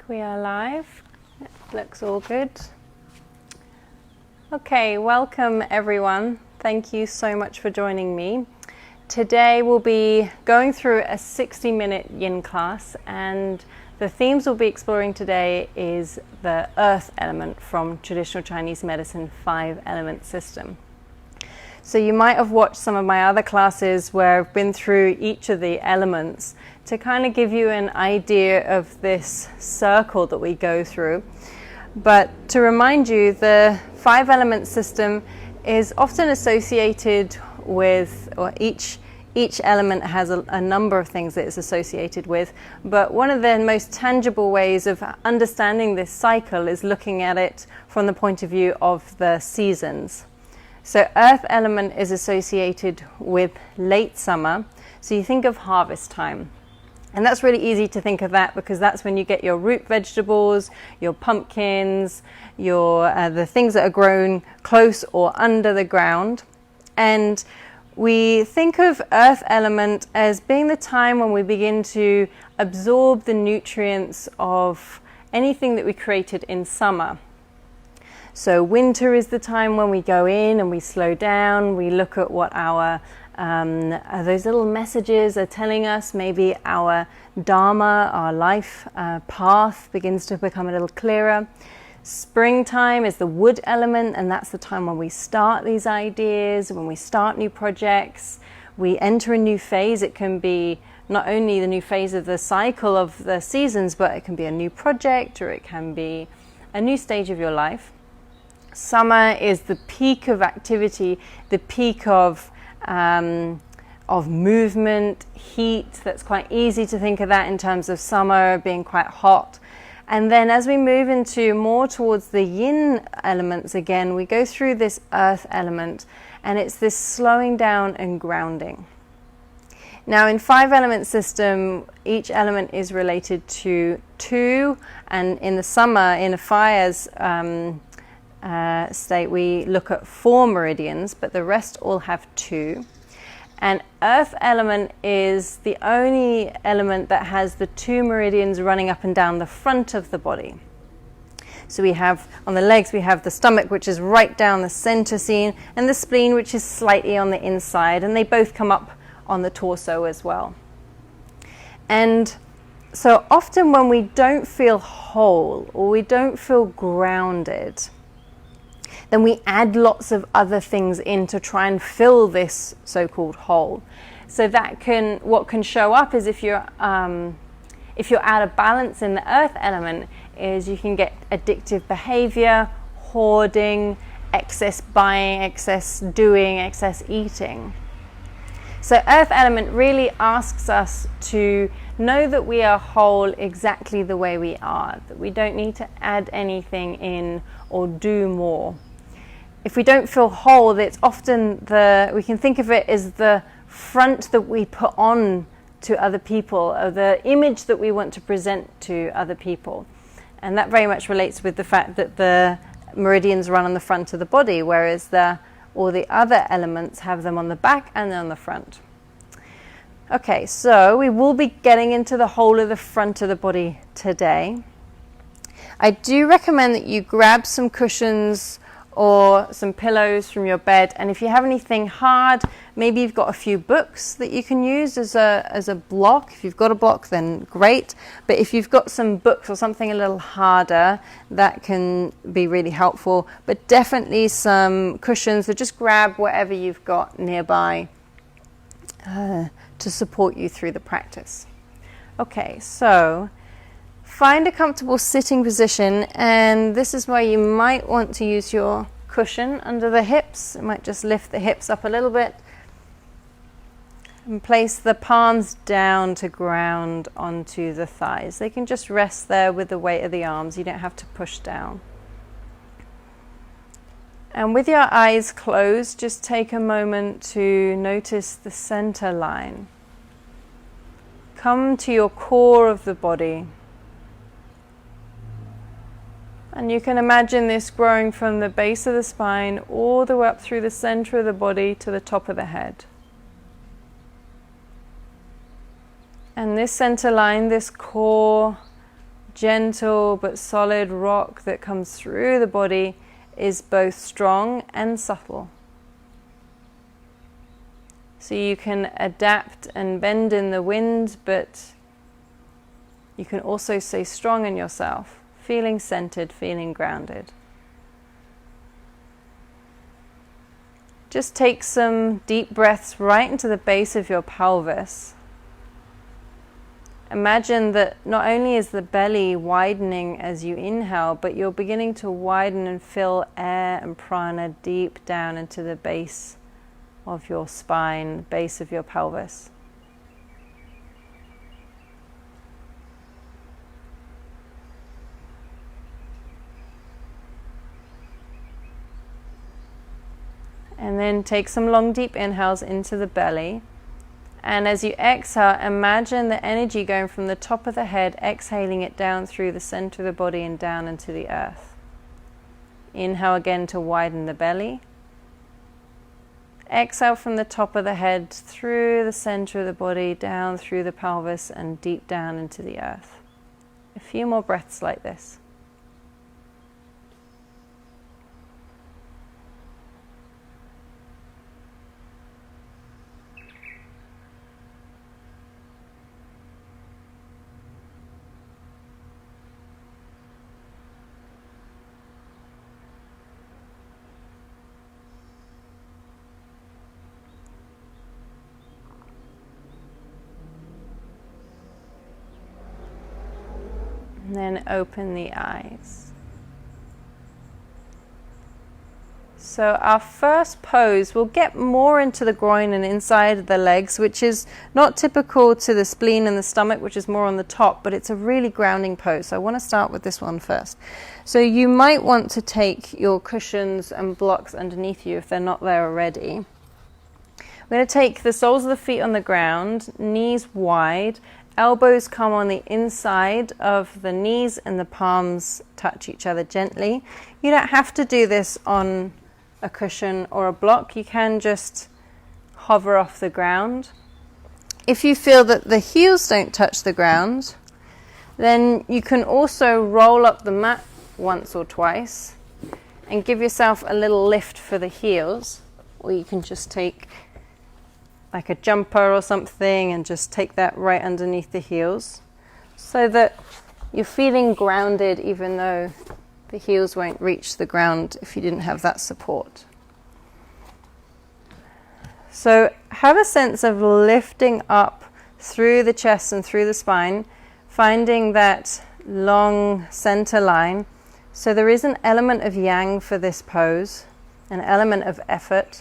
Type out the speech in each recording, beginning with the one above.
We are live. It looks all good. Okay, welcome everyone. Thank you so much for joining me. Today we'll be going through a 60-minute Yin class, and the themes we'll be exploring today is the earth element from traditional Chinese medicine 5-element system. So you might have watched some of my other classes where I've been through each of the elements to kind of give you an idea of this circle that we go through. But to remind you, the 5-element system is often associated with, or each element has a number of things that it's associated with, but one of the most tangible ways of understanding this cycle is looking at it from the point of view of the seasons. So earth element is associated with late summer, so you think of harvest time. And that's really easy to think of that because that's when you get your root vegetables, your pumpkins, the things that are grown close or under the ground. And we think of earth element as being the time when we begin to absorb the nutrients of anything that we created in summer. So winter is the time when we go in and we slow down, we look at what our those little messages are telling us. Maybe our dharma, our life path begins to become a little clearer. Springtime is the wood element, and that's the time when we start these ideas, when we start new projects, we enter a new phase. It can be not only the new phase of the cycle of the seasons, but it can be a new project, or it can be a new stage of your life. Summer is the peak of activity, the peak of movement, heat. That's quite easy to think of that in terms of summer being quite hot. And then as we move into more towards the yin elements again, we go through this earth element, and it's this slowing down and grounding. Now in 5-element system, each element is related to 2, and in the summer, in a fire's state, we look at 4 meridians, but the rest all have 2. And earth element is the only element that has the 2 meridians running up and down the front of the body. So we have on the legs, we have the stomach, which is right down the center seam, and the spleen, which is slightly on the inside, and they both come up on the torso as well. And so often when we don't feel whole or we don't feel grounded, then we add lots of other things in to try and fill this so-called hole. So that what can show up is if you're out of balance in the earth element, is you can get addictive behavior, hoarding, excess buying, excess doing, excess eating. So earth element really asks us to know that we are whole exactly the way we are, that we don't need to add anything in or do more. If we don't feel whole, it's often we can think of it as the front that we put on to other people, or the image that we want to present to other people. And that very much relates with the fact that the meridians run on the front of the body, whereas all the other elements have them on the back and on the front. Okay, so we will be getting into the whole of the front of the body today. I do recommend that you grab some cushions or some pillows from your bed, and if you have anything hard, maybe you've got a few books that you can use as a block. If you've got a block, then great, but if you've got some books or something a little harder, that can be really helpful. But definitely some cushions, so just grab whatever you've got nearby to support you through the practice. Okay, so find a comfortable sitting position, and this is where you might want to use your cushion under the hips. You might just lift the hips up a little bit and place the palms down to ground onto the thighs. They can just rest there with the weight of the arms. You don't have to push down. And with your eyes closed, just take a moment to notice the center line. Come to your core of the body. And you can imagine this growing from the base of the spine all the way up through the center of the body to the top of the head. And this center line, this core gentle but solid rock that comes through the body is both strong and subtle. So you can adapt and bend in the wind, but you can also stay strong in yourself, feeling centered, feeling grounded. Just take some deep breaths right into the base of your pelvis. Imagine that not only is the belly widening as you inhale, but you're beginning to widen and fill air and prana deep down into the base of your spine, base of your pelvis. And then take some long, deep inhales into the belly. And as you exhale, imagine the energy going from the top of the head, exhaling it down through the center of the body and down into the earth. Inhale again to widen the belly. Exhale from the top of the head, through the center of the body, down through the pelvis and deep down into the earth. A few more breaths like this. And then open the eyes. So our first pose, we'll get more into the groin and inside of the legs, which is not typical to the spleen and the stomach, which is more on the top, but it's a really grounding pose. So I want to start with this one first. So you might want to take your cushions and blocks underneath you if they're not there already. We're going to take the soles of the feet on the ground, knees wide, elbows come on the inside of the knees and the palms touch each other gently. You don't have to do this on a cushion or a block. You can just hover off the ground. If you feel that the heels don't touch the ground, then you can also roll up the mat once or twice and give yourself a little lift for the heels, or you can just take like a jumper or something and just take that right underneath the heels so that you're feeling grounded even though the heels won't reach the ground if you didn't have that support. So have a sense of lifting up through the chest and through the spine, finding that long center line. So there is an element of yang for this pose, an element of effort.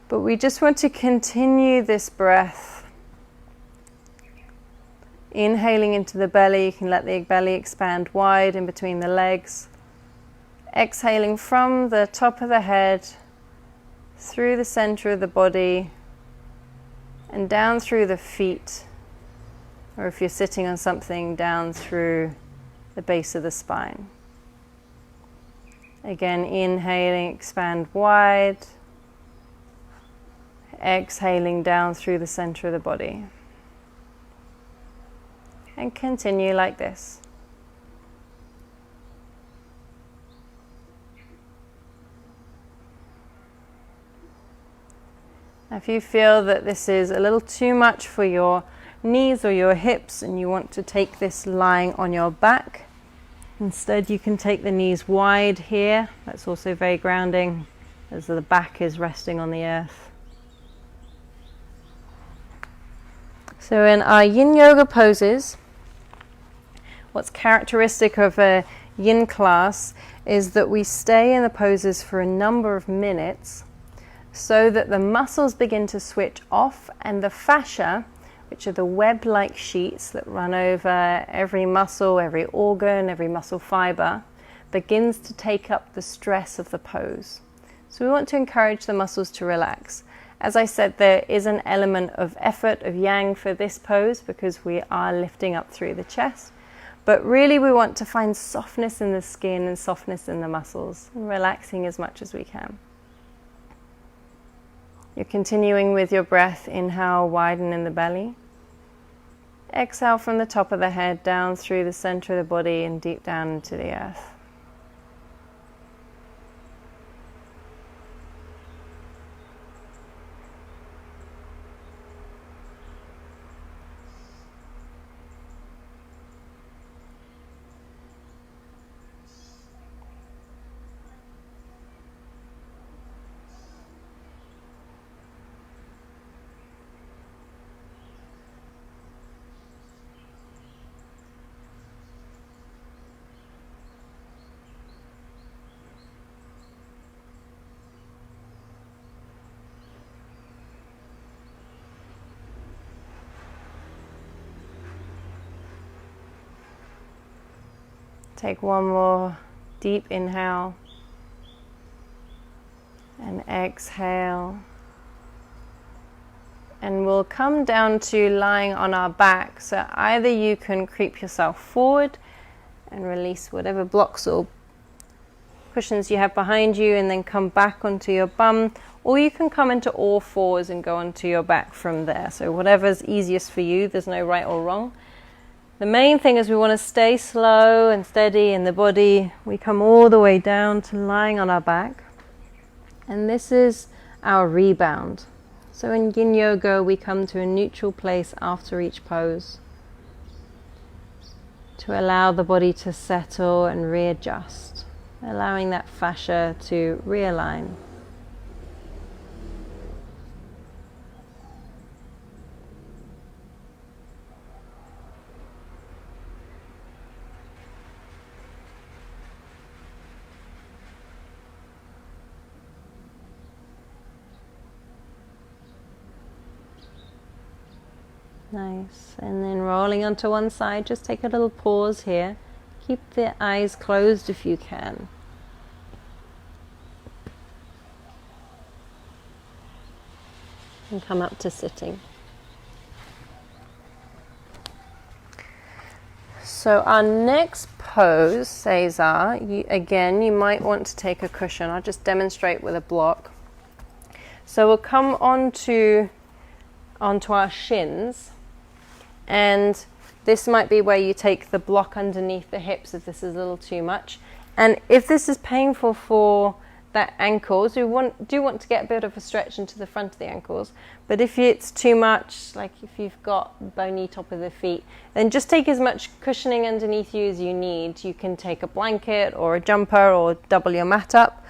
But we just want to continue this breath. Inhaling into the belly, you can let the belly expand wide in between the legs. Exhaling from the top of the head, through the center of the body, and down through the feet. Or if you're sitting on something, down through the base of the spine. Again, inhaling, expand wide. Exhaling down through the center of the body. And continue like this. Now, if you feel that this is a little too much for your knees or your hips and you want to take this lying on your back, instead you can take the knees wide here. That's also very grounding as the back is resting on the earth. So in our Yin Yoga poses, what's characteristic of a Yin class is that we stay in the poses for a number of minutes so that the muscles begin to switch off and the fascia, which are the web-like sheets that run over every muscle, every organ, every muscle fiber, begins to take up the stress of the pose. So we want to encourage the muscles to relax. As I said, there is an element of effort, of yang for this pose because we are lifting up through the chest. But really we want to find softness in the skin and softness in the muscles, and relaxing as much as we can. You're continuing with your breath. Inhale, widen in the belly. exhale from the top of the head down through the center of the body and deep down into the earth. Take one more deep inhale and exhale. And we'll come down to lying on our back. So either you can creep yourself forward and release whatever blocks or cushions you have behind you and then come back onto your bum, or you can come into all fours and go onto your back from there. So whatever's easiest for you, there's no right or wrong. The main thing is we want to stay slow and steady in the body. We come all the way down to lying on our back. And this is our rebound. So in Yin Yoga, we come to a neutral place after each pose to allow the body to settle and readjust, allowing that fascia to realign. Nice. And then rolling onto one side, just take a little pause here. Keep the eyes closed if you can. And come up to sitting. So our next pose, Cesar, again, you might want to take a cushion. I'll just demonstrate with a block. So we'll come onto our shins. And this might be where you take the block underneath the hips if this is a little too much. And if this is painful for that ankles, we do want to get a bit of a stretch into the front of the ankles. But if it's too much, like if you've got bony top of the feet, then just take as much cushioning underneath you as you need. You can take a blanket or a jumper or double your mat up.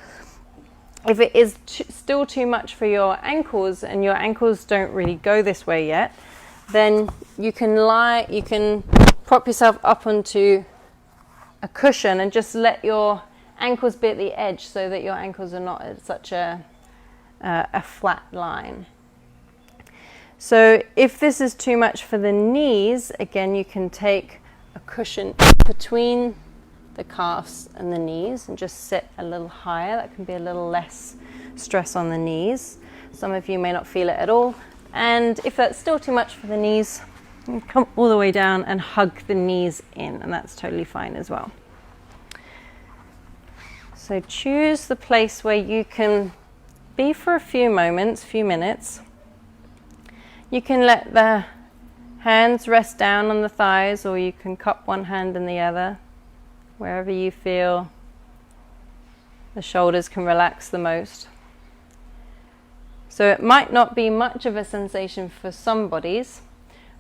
If it is still too much for your ankles and your ankles don't really go this way yet, then you can prop yourself up onto a cushion and just let your ankles be at the edge so that your ankles are not at such a flat line. So if this is too much for the knees, again, you can take a cushion between the calves and the knees and just sit a little higher. That can be a little less stress on the knees. Some of you may not feel it at all. And if that's still too much for the knees, you can come all the way down and hug the knees in, and that's totally fine as well. So choose the place where you can be for a few minutes. You can let the hands rest down on the thighs, or you can cup one hand in the other, wherever you feel the shoulders can relax the most. So it might not be much of a sensation for some bodies,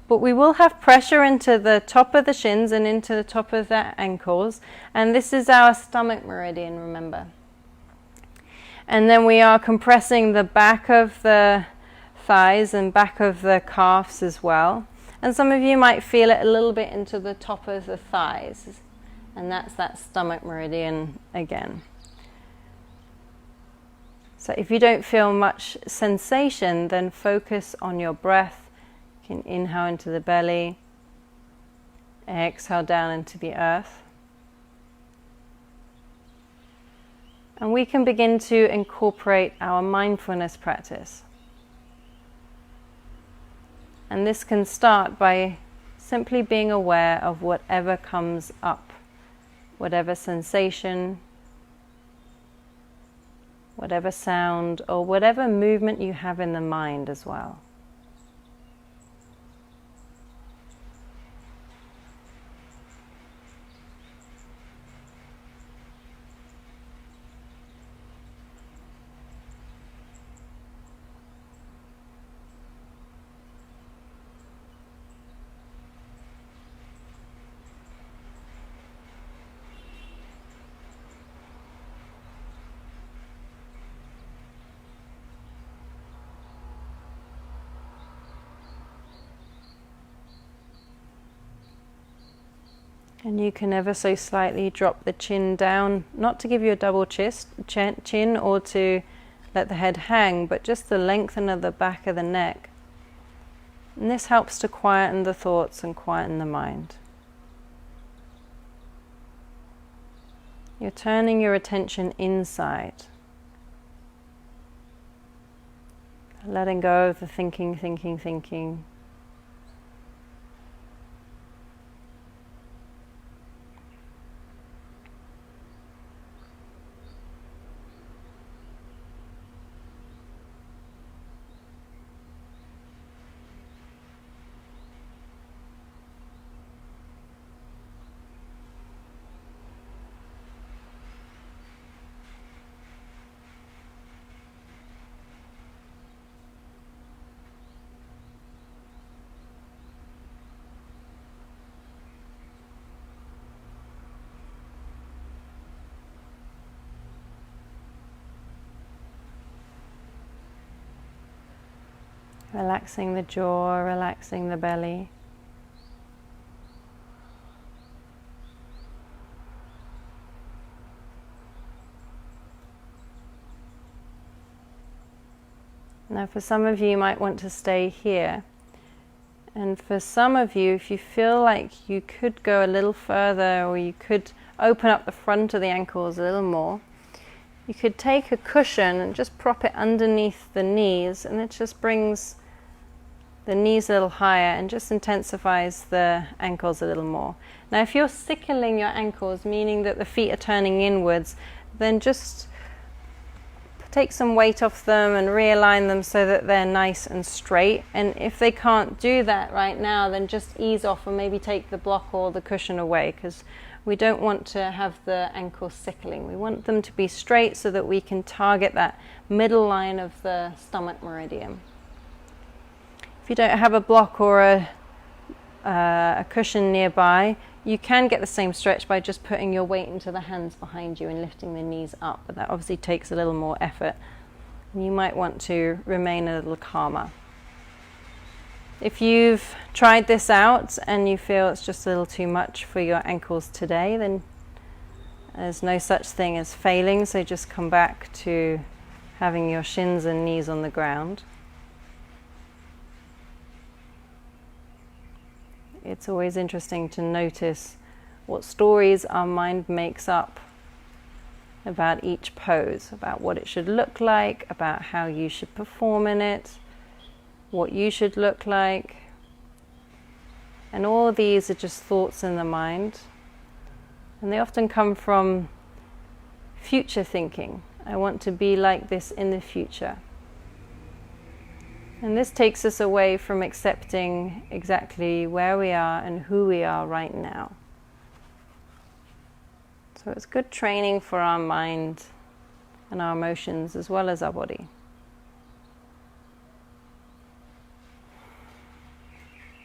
but we will have pressure into the top of the shins and into the top of the ankles. And this is our stomach meridian, remember. And then we are compressing the back of the thighs and back of the calves as well. And some of you might feel it a little bit into the top of the thighs. And that's that stomach meridian again. So if you don't feel much sensation, then focus on your breath. You can inhale into the belly, exhale down into the earth. And we can begin to incorporate our mindfulness practice. And this can start by simply being aware of whatever comes up, whatever sensation, whatever sound, or whatever movement you have in the mind as well. And you can ever so slightly drop the chin down, not to give you a double chin or to let the head hang, but just the lengthen of the back of the neck. And this helps to quieten the thoughts and quieten the mind. You're turning your attention inside. Letting go of the thinking. Relaxing the jaw, relaxing the belly. Now for some of you, you might want to stay here. And for some of you, if you feel like you could go a little further, or you could open up the front of the ankles a little more, you could take a cushion and just prop it underneath the knees, and it just brings the knees a little higher and just intensifies the ankles a little more. Now if you're sickling your ankles, meaning that the feet are turning inwards, then just take some weight off them and realign them so that they're nice and straight. And if they can't do that right now, then just ease off and maybe take the block or the cushion away, because we don't want to have the ankles sickling. We want them to be straight so that we can target that middle line of the stomach meridian. If you don't have a block or a cushion nearby, you can get the same stretch by just putting your weight into the hands behind you and lifting the knees up, but that obviously takes a little more effort. And you might want to remain a little calmer. If you've tried this out and you feel it's just a little too much for your ankles today, then there's no such thing as failing, so just come back to having your shins and knees on the ground. It's always interesting to notice what stories our mind makes up about each pose, about what it should look like, about how you should perform in it, what you should look like. And all of these are just thoughts in the mind. And they often come from future thinking. I want to be like this in the future. And this takes us away from accepting exactly where we are and who we are right now. So it's good training for our mind and our emotions as well as our body.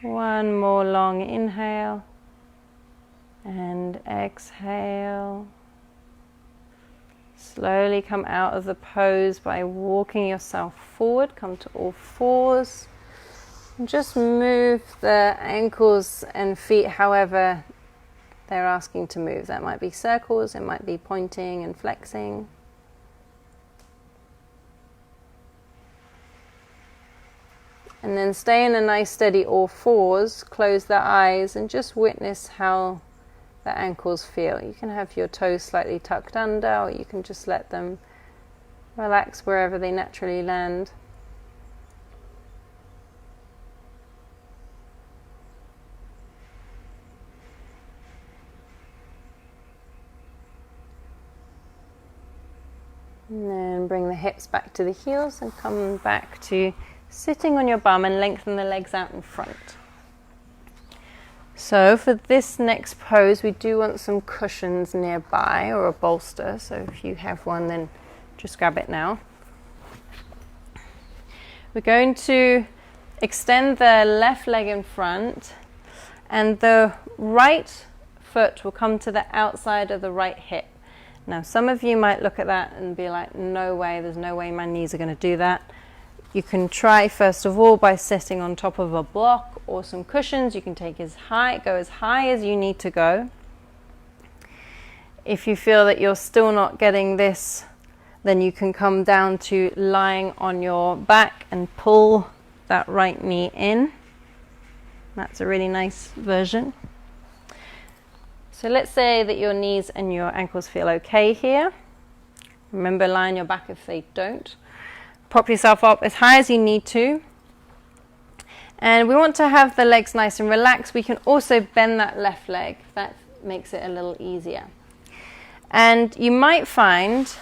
One more long inhale and exhale. Slowly come out of the pose by walking yourself forward. Come to all fours. And just move the ankles and feet however they're asking to move. That might be circles, it might be pointing and flexing. And then stay in a nice steady all fours. Close the eyes and just witness how the ankles feel. You can have your toes slightly tucked under, or you can just let them relax wherever they naturally land. And then bring the hips back to the heels and come back to sitting on your bum and lengthen the legs out in front. So for this next pose, we do want some cushions nearby or a bolster. So if you have one, then just grab it now. We're going to extend the left leg in front, and the right foot will come to the outside of the right hip. Now, some of you might look at that and be like, no way, there's no way my knees are going to do that. You can try first of all by sitting on top of a block or some cushions. You can take go as high as you need to go. If you feel that you're still not getting this, then you can come down to lying on your back and pull that right knee in. That's a really nice version. So let's say that your knees and your ankles feel okay here. Remember, lie on your back if they don't. Prop yourself up as high as you need to. And we want to have the legs nice and relaxed. We can also bend that left leg. That makes it a little easier. And you might find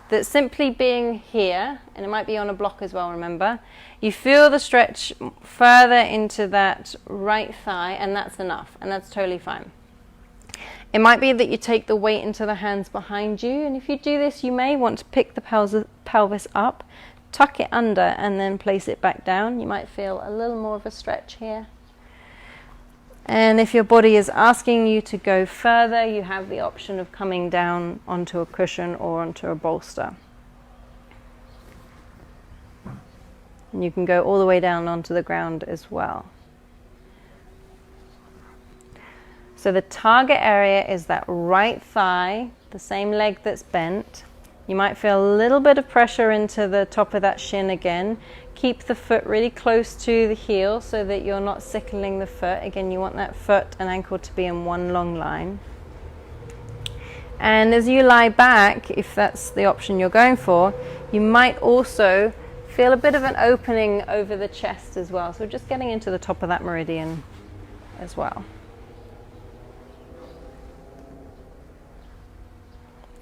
that simply being here, and it might be on a block as well, remember, you feel the stretch further into that right thigh, and that's enough, and that's totally fine. It might be that you take the weight into the hands behind you, and if you do this, you may want to pick the pelvis up, tuck it under, and then place it back down. You might feel a little more of a stretch here. And if your body is asking you to go further, you have the option of coming down onto a cushion or onto a bolster. And you can go all the way down onto the ground as well. So the target area is that right thigh, the same leg that's bent. You might feel a little bit of pressure into the top of that shin again. Keep the foot really close to the heel so that you're not sickling the foot. Again, you want that foot and ankle to be in one long line. And as you lie back, if that's the option you're going for, you might also feel a bit of an opening over the chest as well. So just getting into the top of that meridian as well.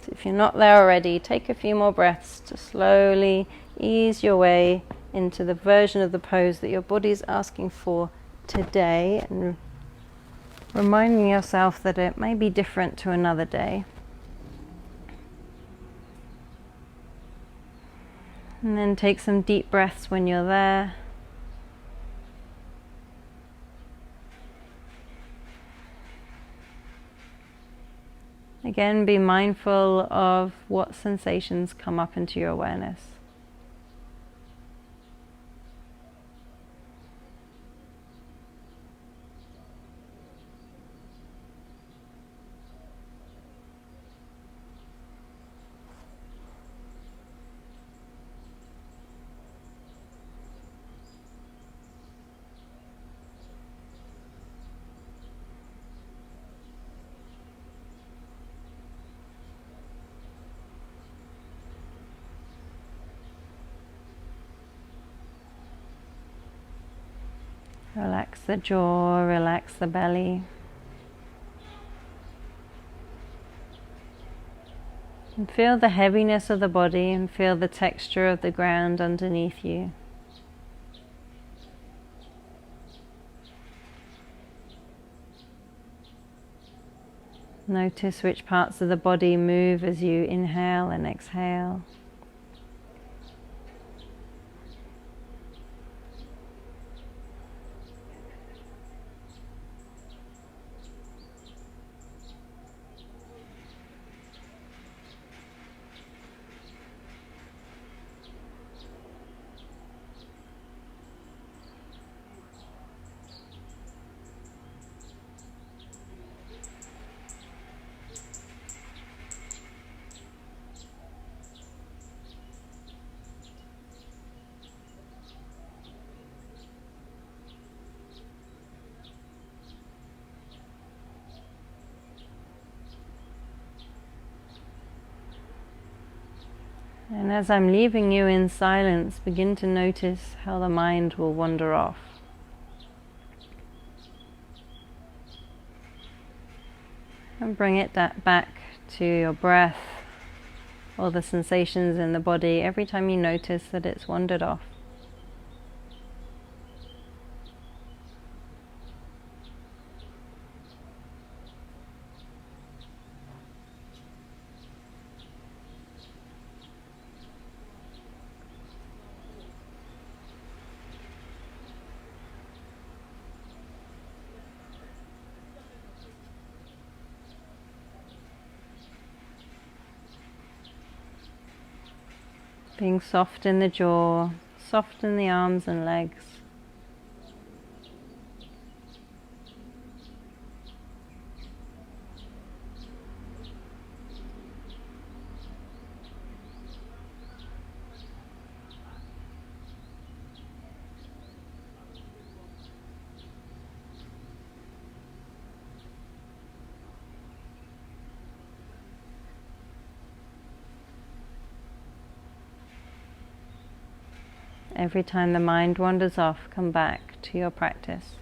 So if you're not there already, take a few more breaths to slowly ease your way into the version of the pose that your body's asking for today, and reminding yourself that it may be different to another day. And then take some deep breaths when you're there. Again, be mindful of what sensations come up into your awareness. Relax the jaw, relax the belly. And feel the heaviness of the body and feel the texture of the ground underneath you. Notice which parts of the body move as you inhale and exhale. And as I'm leaving you in silence, begin to notice how the mind will wander off. And bring it back to your breath or the sensations in the body every time you notice that it's wandered off. Being soft in the jaw, soft in the arms and legs. Every time the mind wanders off, come back to your practice.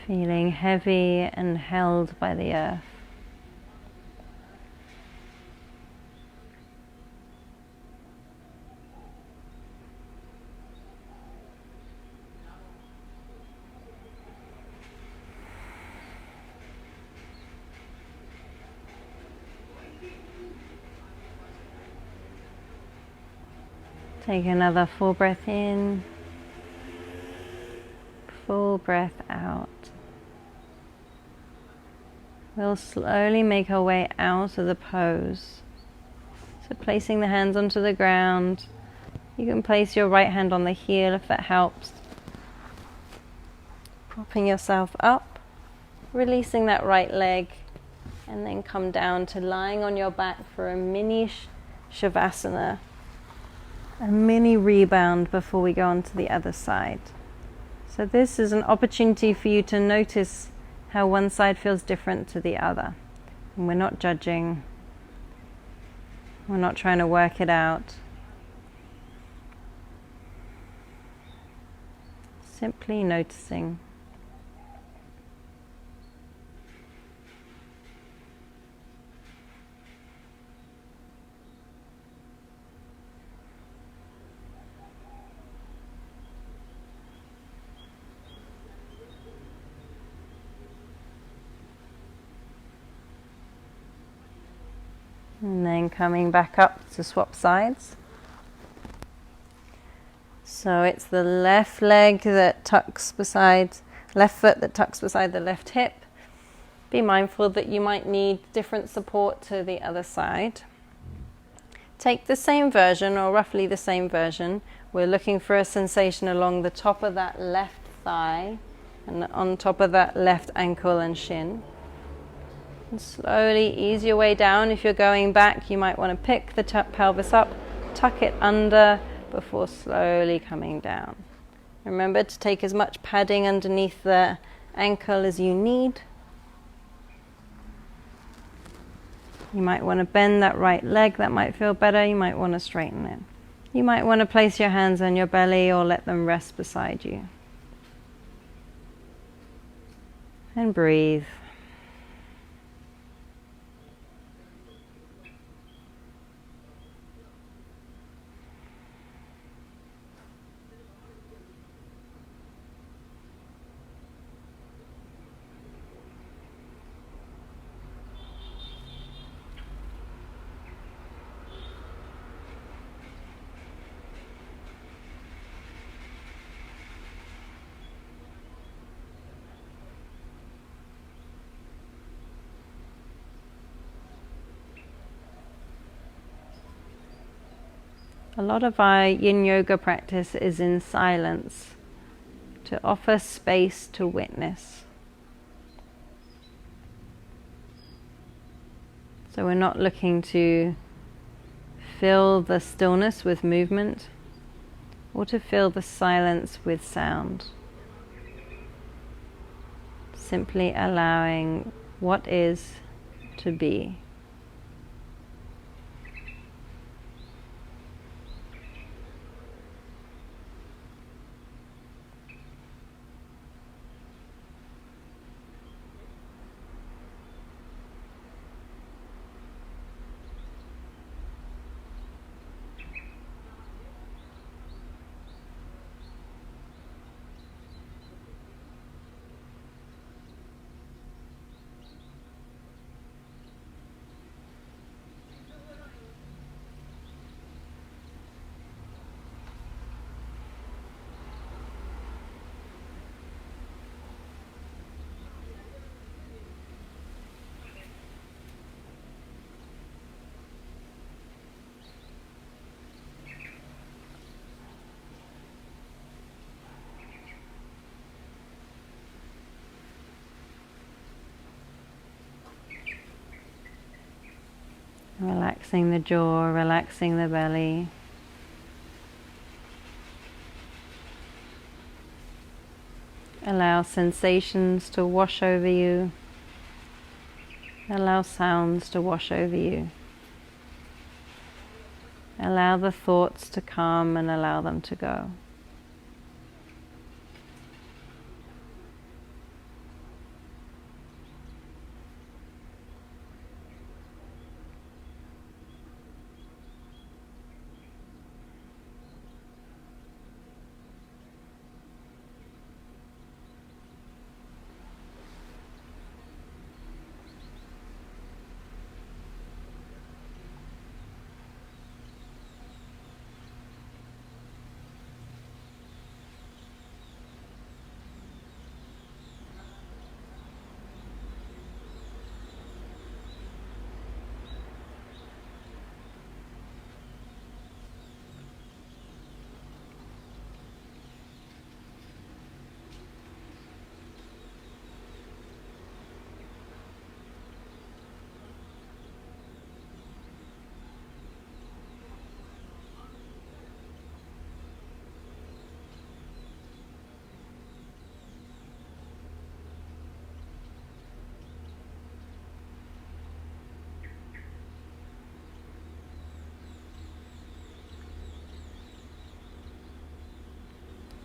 Feeling heavy and held by the earth. Take another full breath in, full breath out. We'll slowly make our way out of the pose. So placing the hands onto the ground. You can place your right hand on the heel if that helps. Propping yourself up, releasing that right leg, and then come down to lying on your back for a mini Shavasana, a mini rebound before we go on to the other side. So this is an opportunity for you to notice how one side feels different to the other. And we're not judging. We're not trying to work it out. Simply noticing. And then coming back up to swap sides. So it's the left leg that tucks beside, left foot that tucks beside the left hip. Be mindful that you might need different support to the other side. Take the same version, or roughly the same version. We're looking for a sensation along the top of that left thigh and on top of that left ankle and shin. And slowly ease your way down. If you're going back, you might want to pick the pelvis up, tuck it under before slowly coming down. Remember to take as much padding underneath the ankle as you need. You might want to bend that right leg, that might feel better. You might want to straighten it. You might want to place your hands on your belly or let them rest beside you. And breathe. A lot of our Yin Yoga practice is in silence, to offer space to witness. So we're not looking to fill the stillness with movement or to fill the silence with sound. Simply allowing what is to be. Relaxing the jaw, relaxing the belly. Allow sensations to wash over you. Allow sounds to wash over you. Allow the thoughts to come and allow them to go.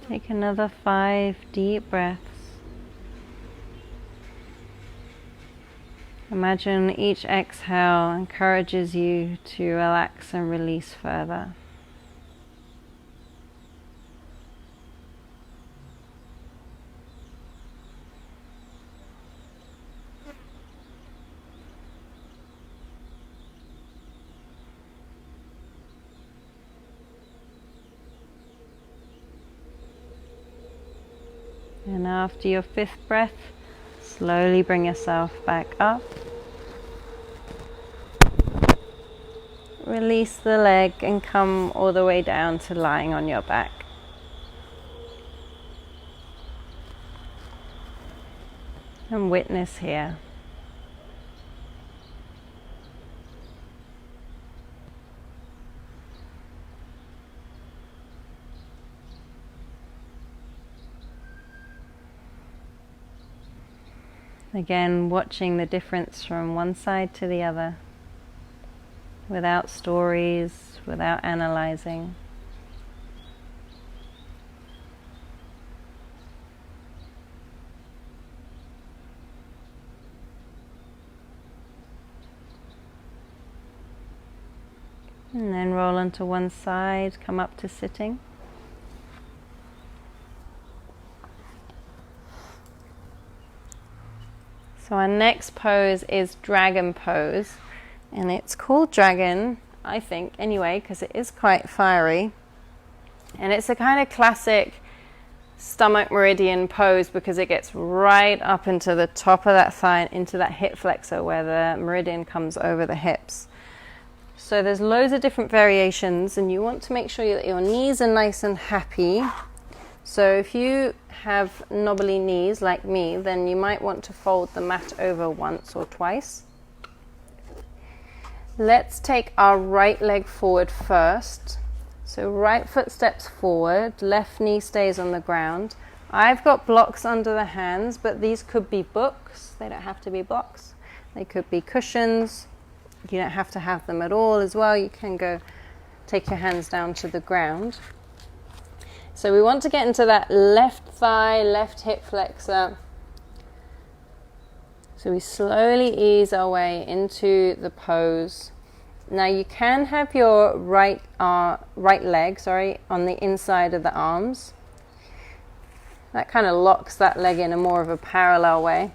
Take another 5 deep breaths. Imagine each exhale encourages you to relax and release further. And after your 5th breath, slowly bring yourself back up. Release the leg and come all the way down to lying on your back. And witness here. Again, watching the difference from one side to the other, without stories, without analyzing. And then roll onto one side, come up to sitting. So our next pose is dragon pose, and it's called dragon, I think, anyway, because it is quite fiery. And it's a kind of classic stomach meridian pose because it gets right up into the top of that thigh and into that hip flexor where the meridian comes over the hips. So there's loads of different variations, and you want to make sure that your knees are nice and happy. So if you have knobbly knees like me, then you might want to fold the mat over once or twice. Let's take our right leg forward first. So right foot steps forward, left knee stays on the ground. I've got blocks under the hands, but these could be books. They don't have to be blocks. They could be cushions. You don't have to have them at all as well. You can go take your hands down to the ground. So we want to get into that left thigh, left hip flexor. So we slowly ease our way into the pose. Now you can have your right leg on the inside of the arms. That kind of locks that leg in a more of a parallel way.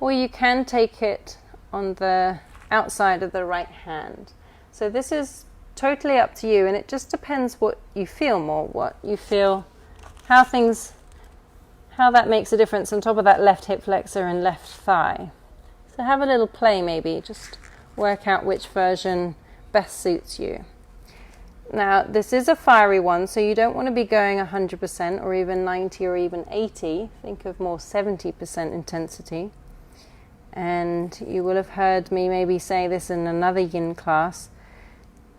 Or you can take it on the outside of the right hand. So this is totally up to you, and it just depends what you feel more, how that makes a difference on top of that left hip flexor and left thigh. So have a little play, maybe just work out which version best suits you. Now this is a fiery one, so you don't want to be going 100% or even 90 or even 80. Think of more 70% intensity. And you will have heard me maybe say this in another yin class.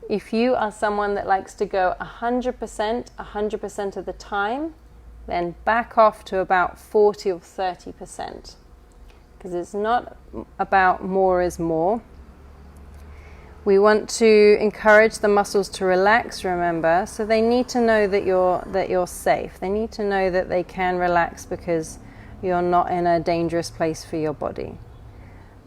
If you are someone that likes to go 100% of the time, then back off to about 40 or 30%. Because it's not about more is more. We want to encourage the muscles to relax, remember, so they need to know that you're safe. They need to know that they can relax because you're not in a dangerous place for your body.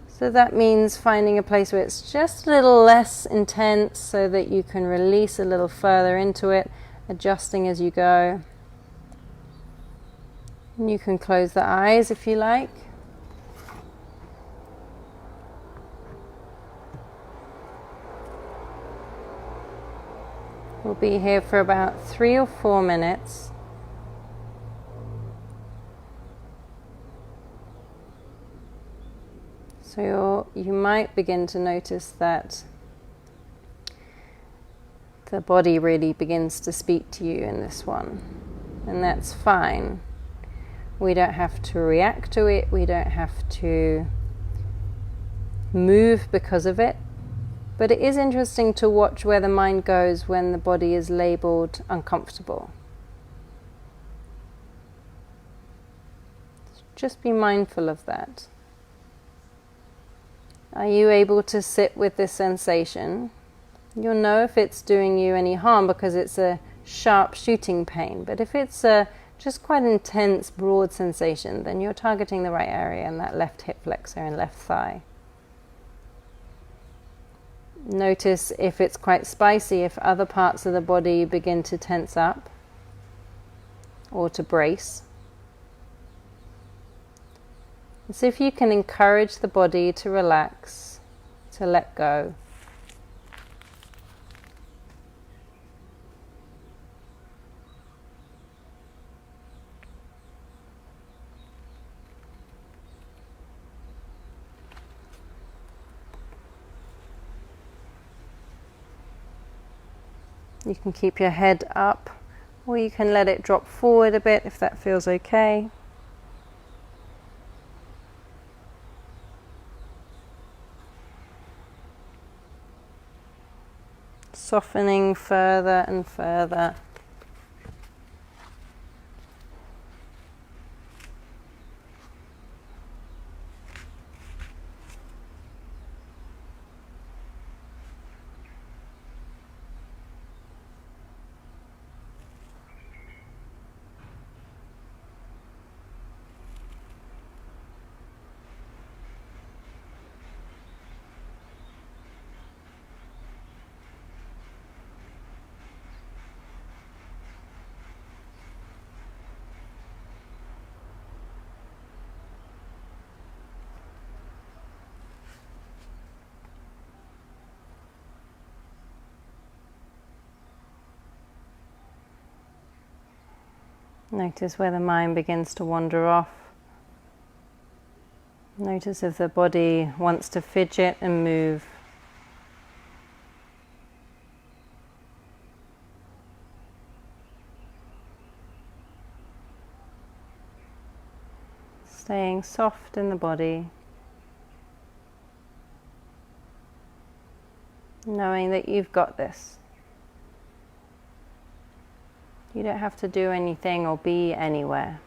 So that means finding a place where it's just a little less intense so that you can release a little further into it, adjusting as you go. And you can close the eyes if you like. We'll be here for about 3 or 4 minutes. So you might begin to notice that the body really begins to speak to you in this one. And that's fine. We don't have to react to it. We don't have to move because of it. But it is interesting to watch where the mind goes when the body is labeled uncomfortable. Just be mindful of that. Are you able to sit with this sensation? You'll know if it's doing you any harm because it's a sharp shooting pain. But if it's a just quite intense, broad sensation, then you're targeting the right area in that left hip flexor and left thigh. Notice if it's quite spicy, if other parts of the body begin to tense up or to brace. And see if you can encourage the body to relax, to let go. You can keep your head up, or you can let it drop forward a bit if that feels okay. Softening further and further. Notice where the mind begins to wander off. Notice if the body wants to fidget and move. Staying soft in the body. Knowing that you've got this. You don't have to do anything or be anywhere.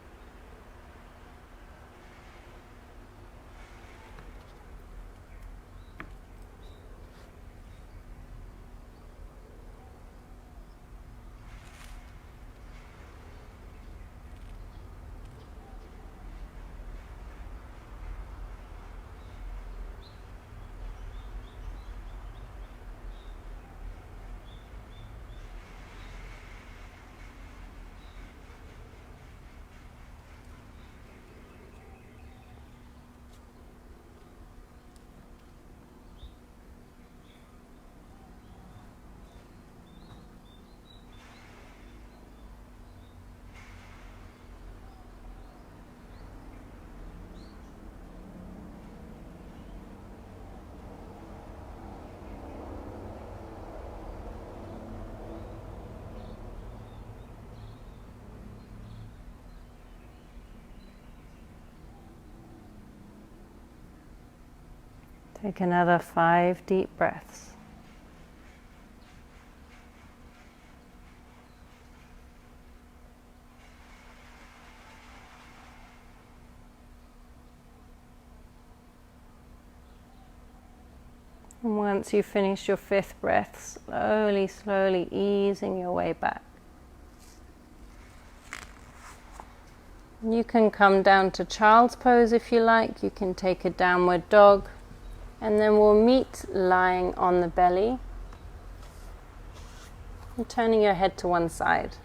Take another 5 deep breaths. And once you finish your 5th breath, slowly easing your way back. You can come down to child's pose if you like. You can take a downward dog. And then we'll meet lying on the belly and turning your head to one side.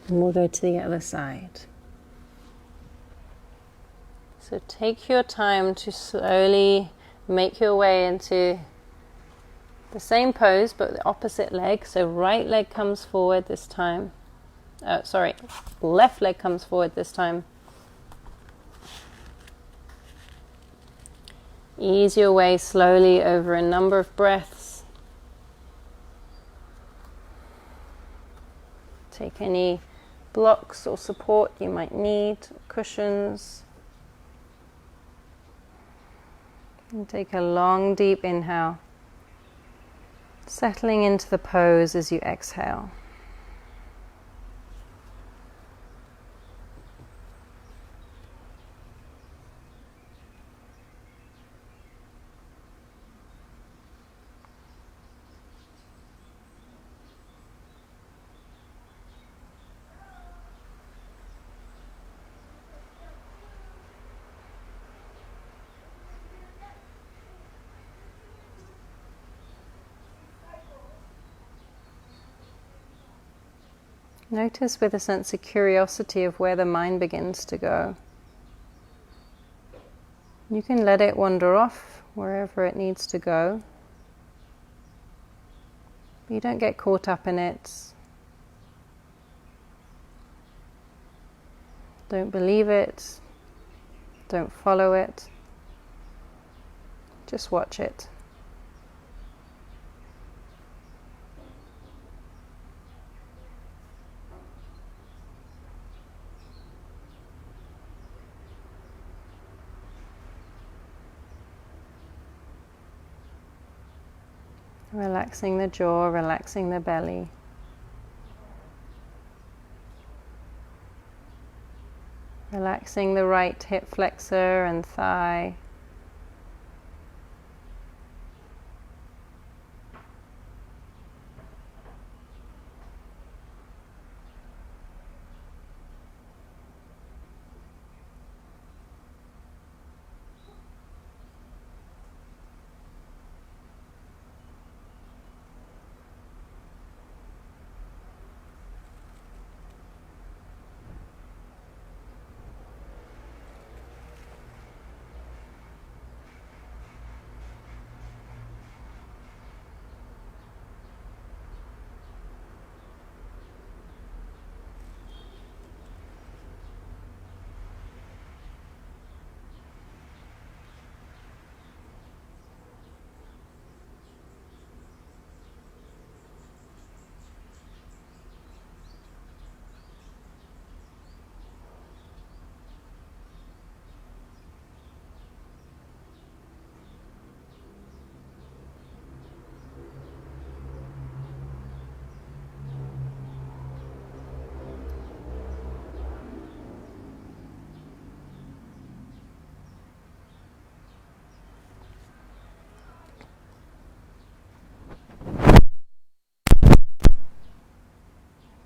And we'll go to the other side. So take your time to slowly make your way into the same pose but the opposite leg. So right leg comes forward this time. Left leg comes forward this time. Ease your way slowly over a number of breaths. Take any blocks or support you might need, cushions. And take a long, deep inhale, settling into the pose as you exhale. Notice with a sense of curiosity of where the mind begins to go. You can let it wander off wherever it needs to go. But you don't get caught up in it. Don't believe it. Don't follow it. Just watch it. Relaxing the jaw, relaxing the belly. Relaxing the right hip flexor and thigh.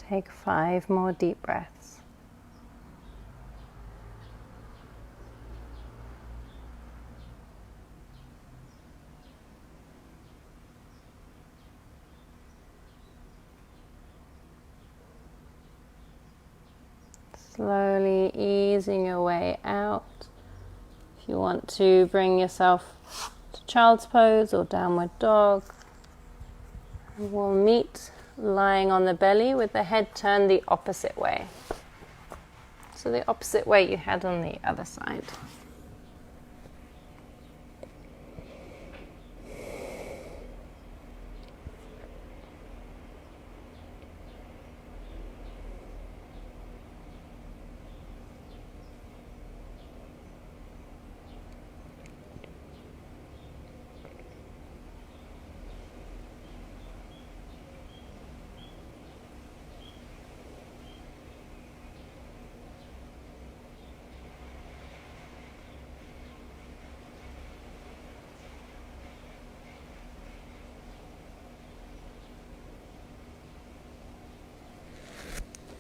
Take 5 more deep breaths. Slowly easing your way out. If you want to bring yourself to child's pose or downward dog, we'll meet lying on the belly with the head turned the opposite way. So the opposite way you had on the other side.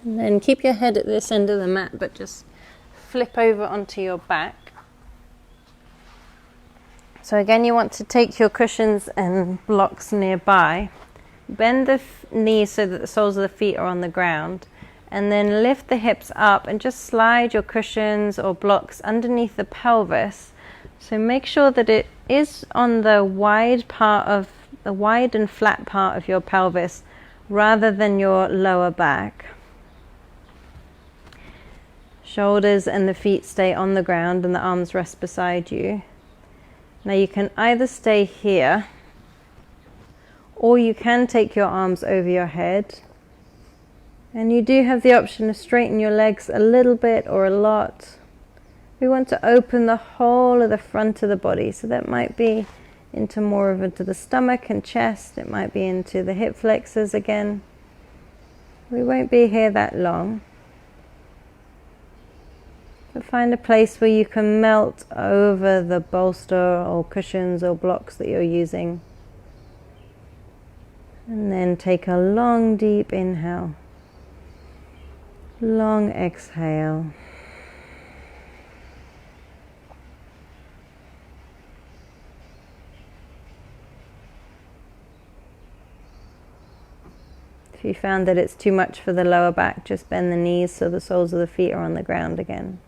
And then keep your head at this end of the mat, but just flip over onto your back. So again, you want to take your cushions and blocks nearby. Bend the knees so that the soles of the feet are on the ground. And then lift the hips up and just slide your cushions or blocks underneath the pelvis. So make sure that it is on the wide and flat part of your pelvis rather than your lower back. Shoulders and the feet stay on the ground and the arms rest beside you. Now you can either stay here or you can take your arms over your head. And you do have the option to straighten your legs a little bit or a lot. We want to open the whole of the front of the body. So that might be into the stomach and chest. It might be into the hip flexors again. We won't be here that long. But find a place where you can melt over the bolster or cushions or blocks that you're using. And then take a long, deep inhale. Long exhale. If you found that it's too much for the lower back, just bend the knees so the soles of the feet are on the ground again.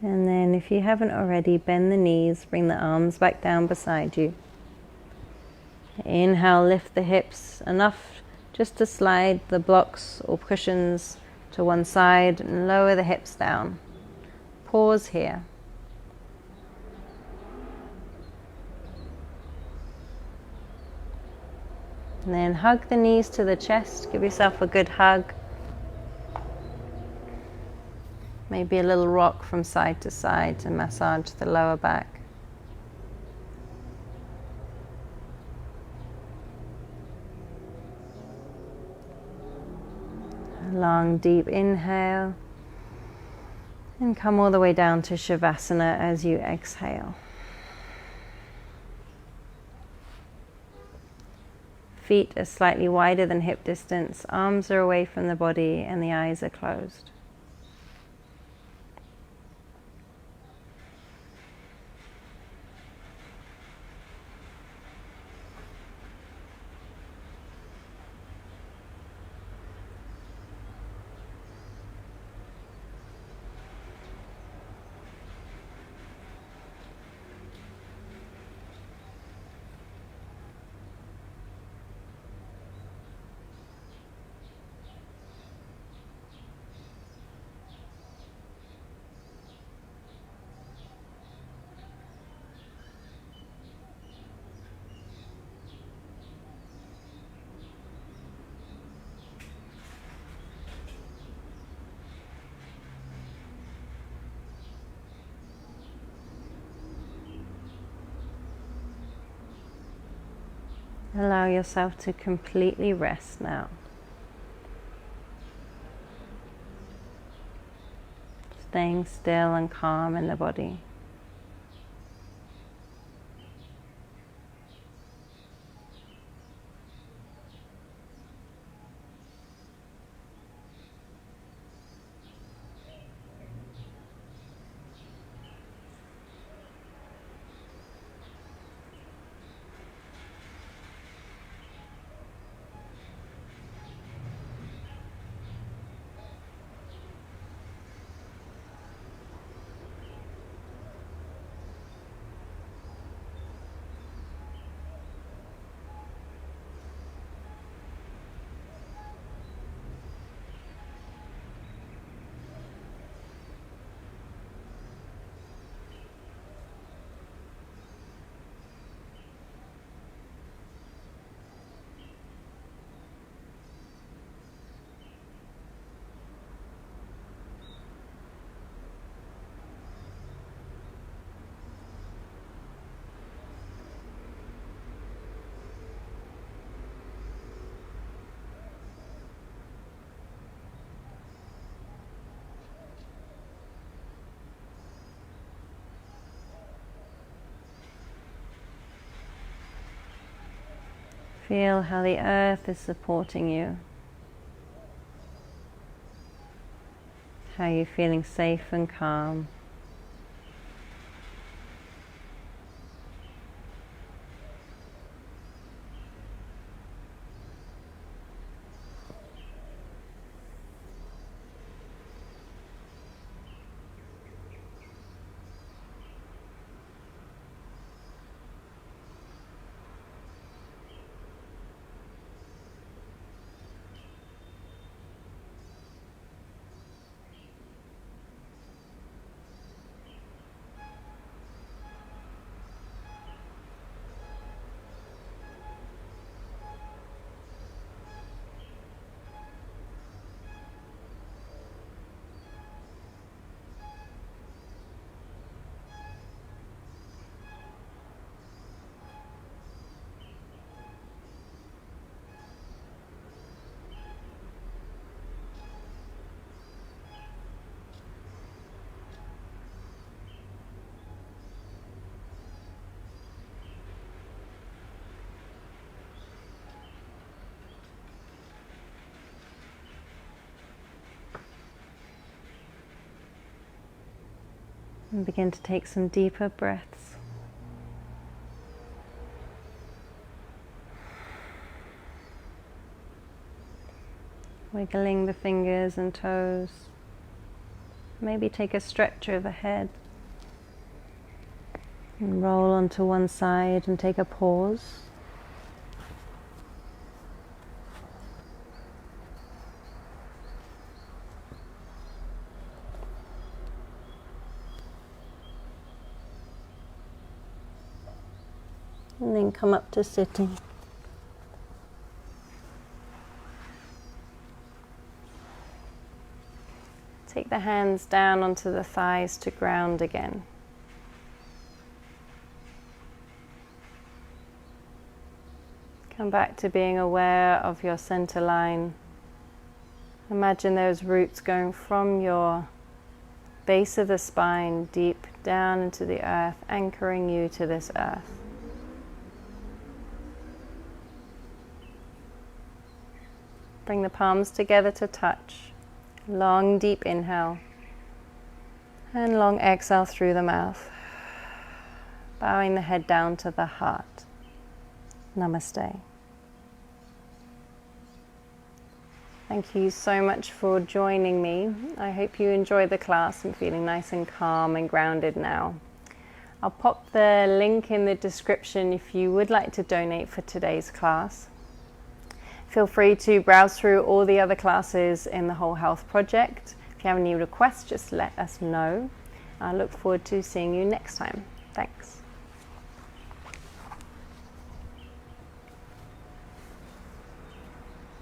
And then if you haven't already, bend the knees, bring the arms back down beside you. Inhale, lift the hips enough just to slide the blocks or cushions to one side and lower the hips down. Pause here. And then hug the knees to the chest, give yourself a good hug. Maybe a little rock from side to side to massage the lower back. A long deep inhale. And come all the way down to Shavasana as you exhale. Feet are slightly wider than hip distance, arms are away from the body and the eyes are closed. Allow yourself to completely rest now. Staying still and calm in the body. Feel how the earth is supporting you. How you're feeling safe and calm. And begin to take some deeper breaths. Wiggling the fingers and toes. Maybe take a stretch overhead. And roll onto one side and take a pause. And then come up to sitting. Take the hands down onto the thighs to ground again. Come back to being aware of your center line. Imagine those roots going from your base of the spine deep down into the earth, anchoring you to this earth. Bring the palms together to touch. Long, deep inhale. And long exhale through the mouth. Bowing the head down to the heart. Namaste. Thank you so much for joining me. I hope you enjoyed the class and feeling nice and calm and grounded now. I'll pop the link in the description if you would like to donate for today's class. Feel free to browse through all the other classes in the Whole Health Project. If you have any requests, just let us know. I look forward to seeing you next time. Thanks.